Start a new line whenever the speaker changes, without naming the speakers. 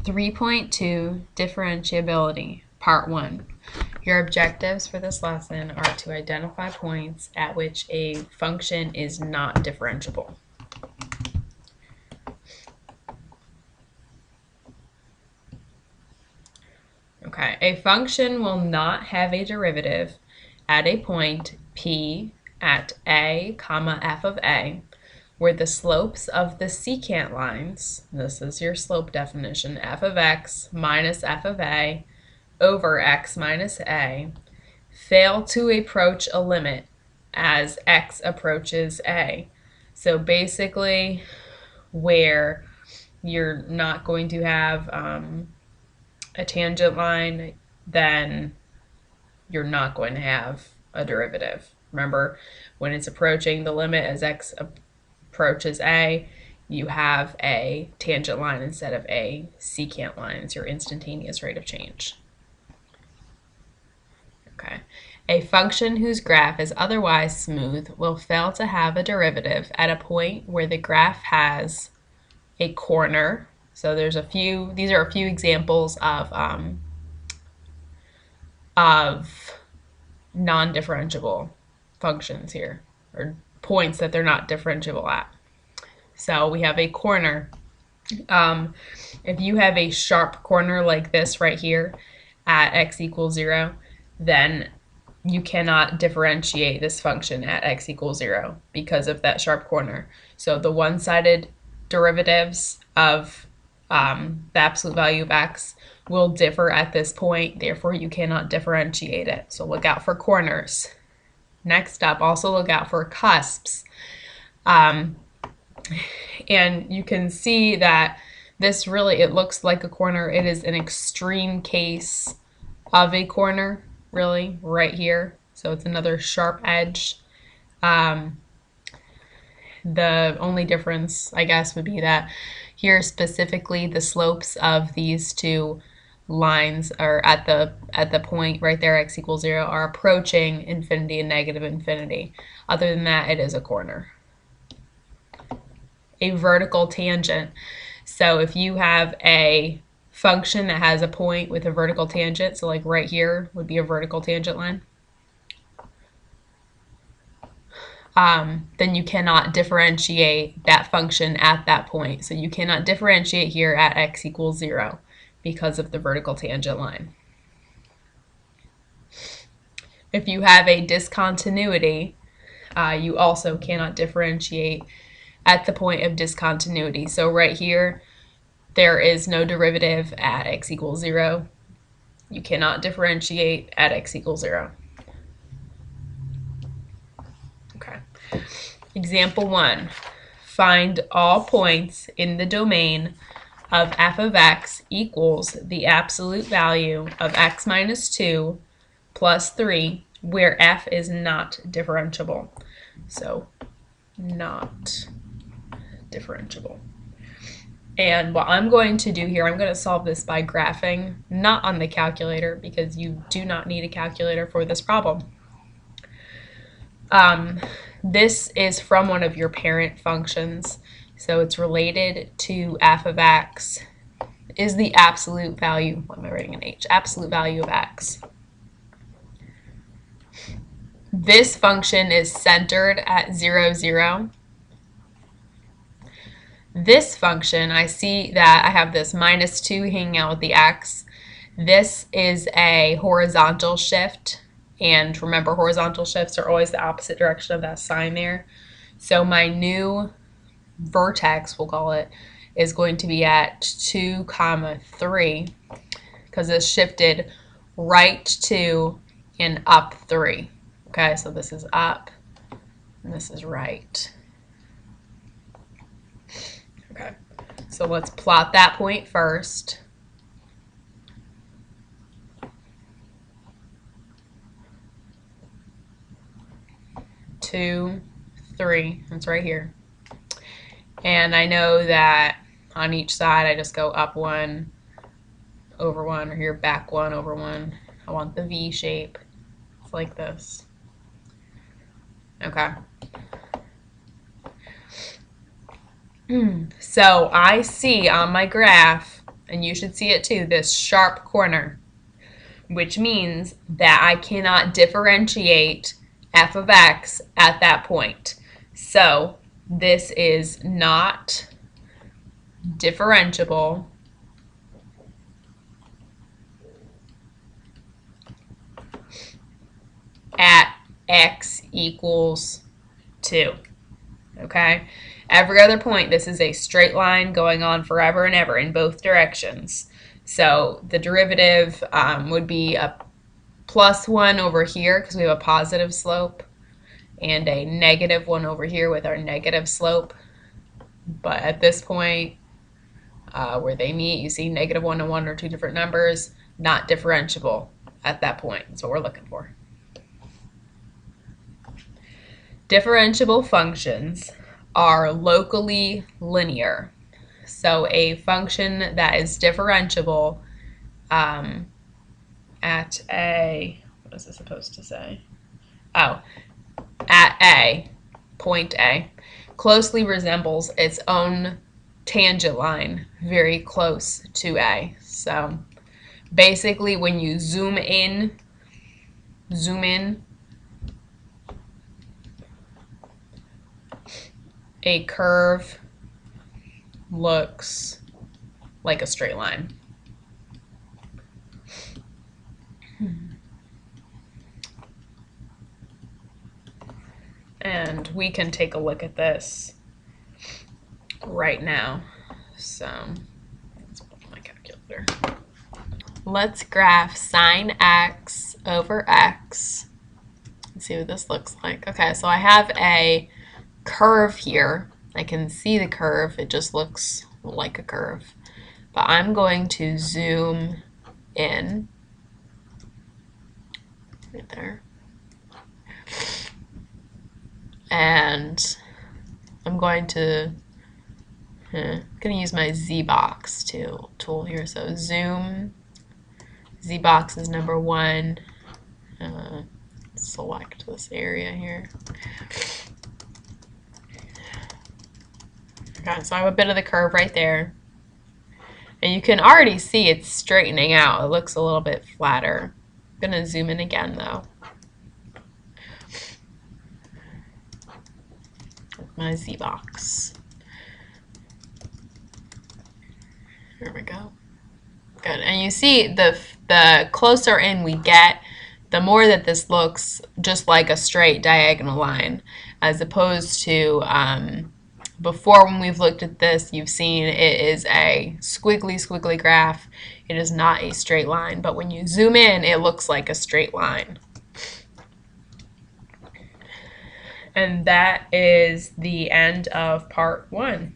3.2 Differentiability, Part 1. Your objectives for this lesson are to identify points at which a function is not differentiable. Okay, a function will not have a derivative at a point P at a, f of a, where the slopes of the secant lines, this is your slope definition, f of x minus f of a over x minus a, fail to approach a limit as x approaches a. So basically where you're not going to have a tangent line, then you're not going to have a derivative. Remember, when it's approaching the limit as x approaches a, you have a tangent line instead of a secant line. It's your instantaneous rate of change. Okay. A function whose graph is otherwise smooth will fail to have a derivative at a point where the graph has a corner. So these are a few examples of non-differentiable functions here, or points that they're not differentiable at. So we have a corner. If you have a sharp corner like this right here at x equals 0, then you cannot differentiate this function at x equals 0 because of that sharp corner. So the one-sided derivatives of the absolute value of x will differ at this point, therefore you cannot differentiate it. So look out for corners. Next up, also look out for cusps. And you can see that this really, it looks like a corner. It is an extreme case of a corner, really, right here. So it's another sharp edge. The only difference, I guess, would be that here specifically the slopes of these two lines are at the point right there, x equals 0, are approaching infinity and negative infinity. Other than that, it is a corner. A vertical tangent. So if you have a function that has a point with a vertical tangent, so like right here would be a vertical tangent line, then you cannot differentiate that function at that point. So you cannot differentiate here at x equals 0 because of the vertical tangent line. If you have a discontinuity, you also cannot differentiate at the point of discontinuity. So right here, there is no derivative at x equals 0. You cannot differentiate at x equals 0. Okay. Example 1. Find all points in the domain of f of x equals the absolute value of x minus 2 plus 3, where f is not differentiable. So, not differentiable. And what I'm going to do here, I'm going to solve this by graphing, not on the calculator, because you do not need a calculator for this problem. This is from one of your parent functions, so it's related to f of x is the absolute value, what am I writing in h? Absolute value of x. This function is centered at 0, 0. This function, I see that I have this minus 2 hanging out with the x. This is a horizontal shift. And remember, horizontal shifts are always the opposite direction of that sign there. So my new vertex, we'll call it, is going to be at 2, 3, because it's shifted right 2 and up 3. Okay, so this is up and this is right. Okay, so let's plot that point first. Two, 3, that's right here. And I know that on each side I just go up 1 over 1, or here back 1 over 1. I want the V shape. It's like this. Okay. So I see on my graph and you should see it too, this sharp corner, which means that I cannot differentiate f of x at that point. So this is not differentiable at x equals 2. Okay? Every other point, this is a straight line going on forever and ever in both directions. So the derivative would be a plus 1 over here because we have a positive slope, and a negative 1 over here with our negative slope. But at this point, where they meet, you see negative 1 and 1 are two different numbers, not differentiable at that point. That's what we're looking for. Differentiable functions are locally linear. So a function that is differentiable at a, what is this supposed to say? Oh, at a, point A, closely resembles its own tangent line very close to A. So basically when you zoom in, a curve looks like a straight line. And we can take a look at this right now. So let's pull my calculator. Let's graph sine x over x. Let's see what this looks like. Okay, so I have a curve here. I can see the curve. It just looks like a curve. But I'm going to zoom in right there. And I'm going to use my Z-box tool here. So zoom, Z-box is number 1. Select this area here. Okay, so I have a bit of the curve right there. And you can already see it's straightening out. It looks a little bit flatter. I'm going to zoom in again though. My Z-box. There we go. Good. And you see the closer in we get, the more that this looks just like a straight diagonal line, as opposed to before when we've looked at this, you've seen it is a squiggly graph. It is not a straight line, but when you zoom in, it looks like a straight line. And that is the end of part 1.